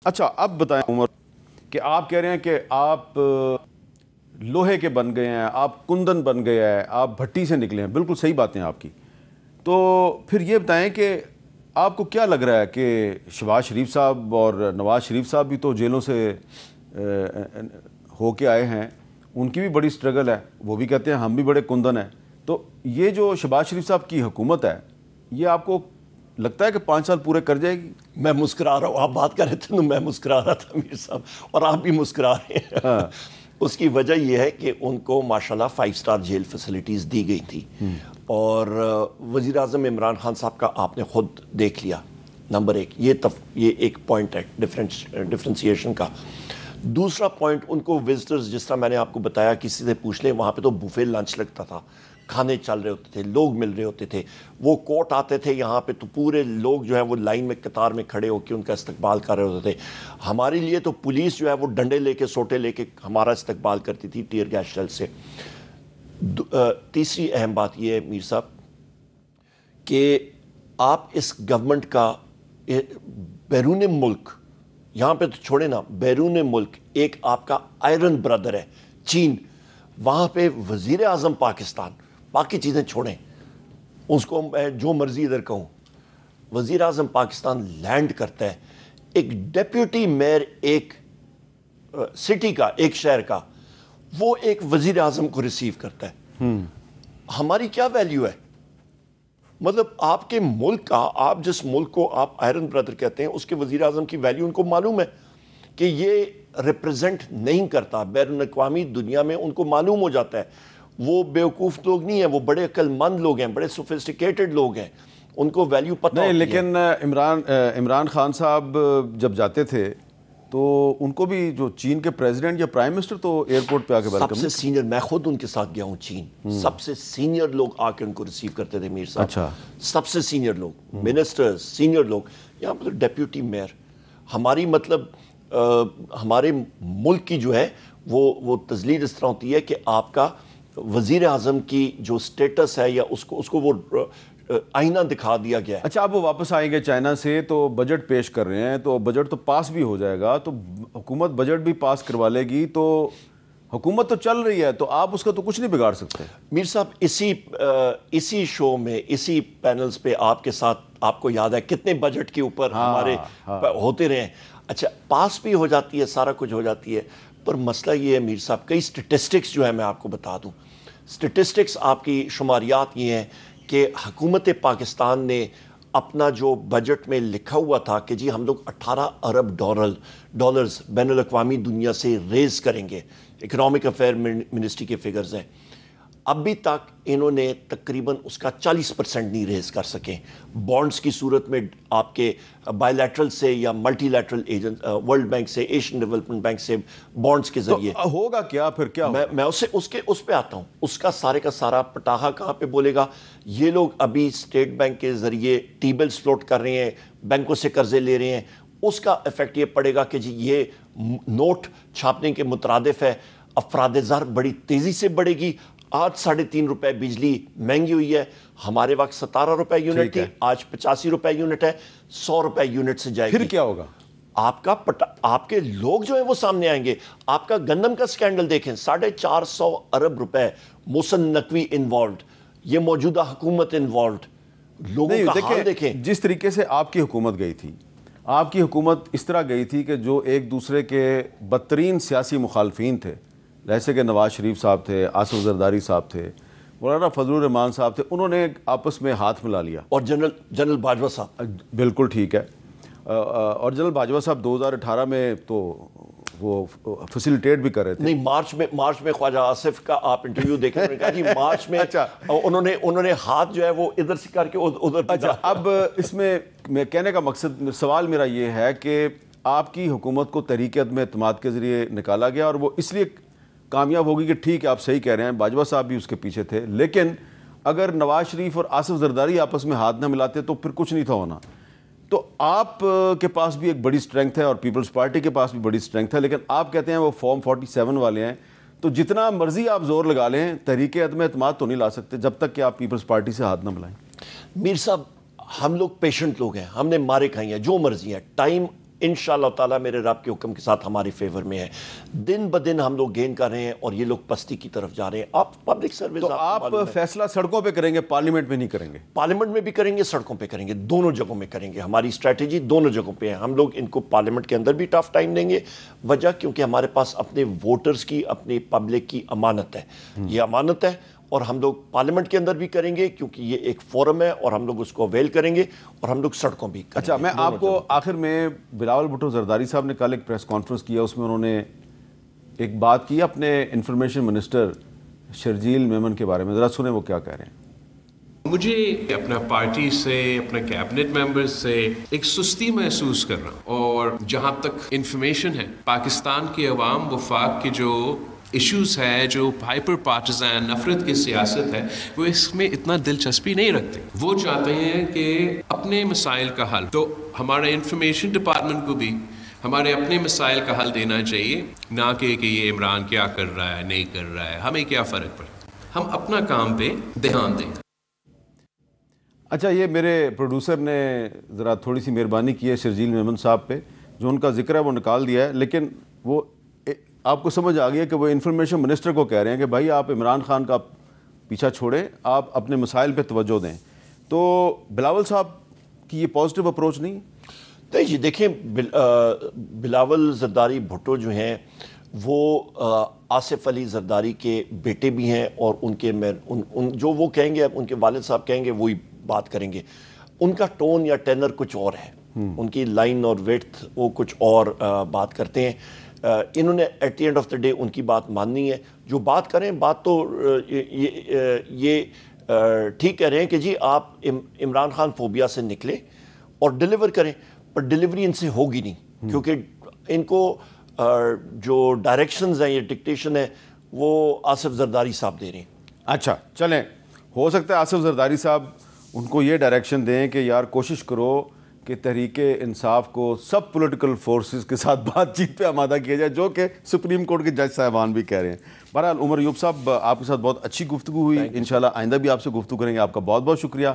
اچھا اب بتائیں عمر کہ آپ کہہ رہے ہیں کہ آپ لوہے کے بن گئے ہیں، آپ کندن بن گئے ہیں، آپ بھٹی سے نکلے ہیں، بالکل صحیح باتیں آپ کی. تو پھر یہ بتائیں کہ آپ کو کیا لگ رہا ہے کہ شہباز شریف صاحب اور نواز شریف صاحب بھی تو جیلوں سے ہو کے آئے ہیں، ان کی بھی بڑی سٹرگل ہے، وہ بھی کہتے ہیں ہم بھی بڑے کندن ہیں. تو یہ جو شہباز شریف صاحب کی حکومت ہے یہ آپ کو لگتا ہے کہ 5 سال پورے کر جائے گی؟ میں مسکرا رہا ہوں، آپ بات کر رہے تھے تو میں مسکرا رہا تھا میر صاحب، اور آپ بھی مسکرا رہے ہیں. اس کی وجہ یہ ہے کہ ان کو ماشاءاللہ 5 سٹار جیل فیسلٹیز دی گئی تھی، اور وزیر اعظم عمران خان صاحب کا آپ نے خود دیکھ لیا. نمبر 1 یہ ایک پوائنٹ ہے ڈفرینسیشن کا. دوسرا پوائنٹ، ان کو وزٹرز، جس طرح میں نے آپ کو بتایا، کسی سے پوچھ لیں، وہاں پہ تو بوفے لنچ لگتا تھا، کھانے چل رہے ہوتے تھے، لوگ مل رہے ہوتے تھے. وہ کوٹ آتے تھے یہاں پہ تو پورے لوگ جو ہے وہ لائن میں قطار میں کھڑے ہو کے ان کا استقبال کر رہے ہوتے تھے. ہمارے لیے تو پولیس جو ہے وہ ڈنڈے لے کے، سوٹے لے کے ہمارا استقبال کرتی تھی ٹیئر گیس شیل سے. تیسری اہم بات یہ ہے میر صاحب کہ آپ اس گورنمنٹ کا بیرون ملک، یہاں پہ تو چھوڑے نا، بیرون ملک ایک آپ کا آئرن برادر ہے چین، وہاں پہ وزیر اعظم پاکستان، باقی چیزیں چھوڑیں، اس کو میں جو مرضی ادھر کہوں، وزیر اعظم پاکستان لینڈ کرتا ہے، ایک ڈیپیوٹی میئر ایک سٹی کا، ایک شہر کا، وہ ایک وزیر اعظم کو ریسیو کرتا ہے. ہماری کیا ویلیو ہے؟ مطلب آپ کے ملک کا، آپ جس ملک کو آپ آئرن برادر کہتے ہیں، اس کے وزیر اعظم کی ویلیو ان کو معلوم ہے کہ یہ ریپرزینٹ نہیں کرتا بیرون الاقوامی دنیا میں. ان کو معلوم ہو جاتا ہے، وہ بیوقوف لوگ نہیں ہیں، وہ بڑے عقل مند لوگ ہیں، بڑے سوفسٹیکیٹڈ لوگ ہیں، ان کو ویلیو پتہ ہوتی ہے. لیکن عمران خان صاحب جب جاتے تھے تو ان کو بھی جو چین کے پریزیڈنٹ یا پرائم منسٹر تو ایئرپورٹ پہ آ کے ویلکم، سب سے سینئر، میں خود ان کے ساتھ گیا ہوں چین، سب سے سینئر لوگ آ کے ان کو ریسیو کرتے تھے میر صاحب. اچھا، سب سے سینئر لوگ، منسٹرز، سینئر لوگ. یہاں پر ڈیپیوٹی میئر، ہماری مطلب ہمارے ملک کی جو ہے وہ تذلیل اس طرح ہوتی ہے کہ آپ کا وزیر اعظم کی جو سٹیٹس ہے، یا اس کو وہ آئینہ دکھا دیا گیا ہے. اچھا اب وہ واپس آئیں گے چائنا سے تو بجٹ پیش کر رہے ہیں، تو بجٹ تو پاس بھی ہو جائے گا، تو حکومت بجٹ بھی پاس کروا لے گی، تو حکومت تو چل رہی ہے، تو آپ اس کا تو کچھ نہیں بگاڑ سکتے. میر صاحب اسی شو میں، اسی پینلز پہ آپ کے ساتھ، آپ کو یاد ہے کتنے بجٹ کے اوپر ہمارے ہوتے رہے ہیں. اچھا پاس بھی ہو جاتی ہے، سارا کچھ ہو جاتی ہے، پر مسئلہ یہ ہے میر صاحب، کئی سٹیٹسٹکس جو ہے میں آپ کو بتا دوں. سٹیٹسٹکس، آپ کی شماریات یہ ہیں کہ حکومت پاکستان نے اپنا جو بجٹ میں لکھا ہوا تھا کہ جی ہم لوگ 18 ارب ڈالرز بین الاقوامی دنیا سے ریز کریں گے، اکنامک افیئر منسٹری کے فگرز ہیں، ابھی تک انہوں نے تقریباً اس کا 40% نہیں ریز کر سکیں. بانڈز کی صورت میں آپ کے بائی لیٹرل سے یا multi lateral agent, world bank سے، ایشین ڈیولپمنٹ بینک سے بانڈز کے ذریعے ہوگا کیا پھر؟ کیا میں اس پہ آتا ہوں. اس کا سارے کا سارا پٹاخہ کہاں پہ بولے گا؟ یہ لوگ ابھی اسٹیٹ بینک کے ذریعے ٹی بلز فلوٹ کر رہے ہیں، بینکوں سے قرضے لے رہے ہیں. اس کا افیکٹ یہ پڑے گا کہ جی یہ نوٹ چھاپنے کے مترادف ہے، افراد زر بڑی تیزی سے بڑھے گی. آج 3.5 روپے بجلی مہنگی ہوئی ہے، ہمارے وقت 17 روپے یونٹ تھی، آج 85 روپے یونٹ ہے، 100 روپے یونٹ سے جائے گی. پھر کیا ہوگا؟ آپ کے لوگ جو ہیں وہ سامنے آئیں گے. آپ کا گندم کا سکینڈل دیکھیں، 450 ارب روپے محسن نقوی انوالوڈ، یہ موجودہ حکومت انوالوڈ، لوگوں کا حال دیکھیں. جس طریقے سے آپ کی حکومت گئی تھی، آپ کی حکومت اس طرح گئی تھی کہ جو ایک دوسرے کے بدترین سیاسی مخالفین تھے، جیسے کہ نواز شریف صاحب تھے، آصف زرداری صاحب تھے، مولانا فضل الرحمان صاحب تھے، انہوں نے آپس میں ہاتھ ملا لیا. اور جنرل باجوہ صاحب، بالکل ٹھیک ہے. اور جنرل باجوہ صاحب 2018 میں تو وہ فیسیلیٹیٹ بھی کر رہے تھے. نہیں، مارچ میں خواجہ آصف کا آپ انٹرویو دیکھیں، انہوں نے کہا جی مارچ میں انہوں نے ہاتھ جو ہے وہ ادھر سے کر کے ادھر. اچھا اب اس میں کہنے کا مقصد، سوال میرا یہ ہے کہ آپ کی حکومت کو تحریک عدم اعتماد کے ذریعے نکالا گیا، اور وہ اس لیے کامیاب ہوگی کہ ٹھیک ہے آپ صحیح کہہ رہے ہیں، باجوہ صاحب بھی اس کے پیچھے تھے، لیکن اگر نواز شریف اور آصف زرداری آپس میں ہاتھ نہ ملاتے تو پھر کچھ نہیں تھا ہونا. تو آپ کے پاس بھی ایک بڑی سٹرینگتھ ہے اور پیپلز پارٹی کے پاس بھی بڑی سٹرینگتھ ہے، لیکن آپ کہتے ہیں وہ فارم 47 والے ہیں، تو جتنا مرضی آپ زور لگا لیں تحریک عدم اعتماد تو نہیں لا سکتے جب تک کہ آپ پیپلز پارٹی سے ہاتھ نہ ملائیں. میر صاحب ہم لوگ پیشنٹ لوگ ہیں، ہم نے مارے کھائی ہیں جو مرضی ہیں، ٹائم انشاءاللہ تعالیٰ میرے رب کے حکم کے ساتھ ہمارے فیور میں ہے. دن بدن ہم لوگ گین کر رہے ہیں اور یہ لوگ پستی کی طرف جا رہے ہیں. آپ پبلک سروس تو آپ فیصلہ سڑکوں پہ کریں گے، پارلیمنٹ میں نہیں کریں گے؟ پارلیمنٹ میں بھی کریں گے، سڑکوں پہ کریں گے، دونوں جگہوں میں کریں گے. ہماری اسٹریٹجی دونوں جگہوں پہ ہے. ہم لوگ ان کو پارلیمنٹ کے اندر بھی ٹف ٹائم دیں گے. وجہ کیونکہ ہمارے پاس اپنے ووٹرز کی، اپنے پبلک کی امانت ہے. یہ امانت ہے اور ہم لوگ پارلیمنٹ کے اندر بھی کریں گے کیونکہ یہ ایک فورم ہے اور ہم لوگ اس کو اویل کریں گے، اور ہم لوگ سڑکوں بھی کریں گے. اچھا، میں آپ کو آخر میں بلاول بھٹو زرداری صاحب نے کل ایک پریس کانفرنس کیا، اس میں انہوں نے ایک بات کی اپنے انفارمیشن منسٹر شرجیل میمن کے بارے میں. ذرا سنیں وہ کیا کہہ رہے ہیں. مجھے اپنا پارٹی سے، اپنے کیبنٹ ممبرز سے ایک سستی محسوس کر رہا ہوں، اور جہاں تک انفارمیشن ہے پاکستان کے عوام وفاق کے جو ایشوز ہے، جو ہائپر پارٹیزن نفرت کی سیاست ہے، وہ اس میں اتنا دلچسپی نہیں رکھتے. وہ چاہتے ہیں کہ اپنے مسائل کا حل. تو ہمارے انفارمیشن ڈپارٹمنٹ کو بھی ہمارے اپنے مسائل کا حل دینا چاہیے، نہ کہ یہ عمران کیا کر رہا ہے، نہیں کر رہا ہے، ہمیں کیا فرق پڑتا. ہم اپنا کام پہ دھیان دیں. اچھا، یہ میرے پروڈیوسر نے ذرا تھوڑی سی مہربانی کی ہے شرجیل میمن صاحب پہ، جو ان کا ذکر ہے وہ نکال دیا ہے، لیکن وہ آپ کو سمجھ آ گئی ہے کہ وہ انفارمیشن منسٹر کو کہہ رہے ہیں کہ بھائی آپ عمران خان کا پیچھا چھوڑیں، آپ اپنے مسائل پہ توجہ دیں. تو بلاول صاحب کی یہ پازیٹیو اپروچ نہیں؟ جی دیکھیں، بلاول زرداری بھٹو جو ہیں وہ آصف علی زرداری کے بیٹے بھی ہیں، اور ان کے جو وہ کہیں گے، ان کے والد صاحب کہیں گے وہی بات کریں گے. ان کا ٹون یا ٹینر کچھ اور ہے، ان کی لائن اور ویڈتھ وہ کچھ اور بات کرتے ہیں. انہوں نے at the end of the day ان کی بات ماننی ہے. جو بات کریں، بات تو یہ ٹھیک کہہ رہے ہیں کہ جی آپ عمران خان فوبیا سے نکلیں اور ڈیلیور کریں، پر ڈیلیوری ان سے ہوگی نہیں، کیونکہ ان کو جو ڈائریکشنز ہیں، یہ ڈکٹیشن ہے، وہ آصف زرداری صاحب دے رہے ہیں. اچھا چلیں، ہو سکتا ہے آصف زرداری صاحب ان کو یہ ڈائریکشن دیں کہ یار کوشش کرو کہ تحریک انصاف کو سب پولیٹیکل فورسز کے ساتھ بات چیت پہ آمادہ کیا جائے، جو کہ سپریم کورٹ کے جج صاحبان بھی کہہ رہے ہیں. بہرحال عمر ایوب صاحب، آپ کے ساتھ بہت اچھی گفتگو ہوئی، انشاءاللہ آئندہ بھی آپ سے گفتگو کریں گے. آپ کا بہت بہت شکریہ.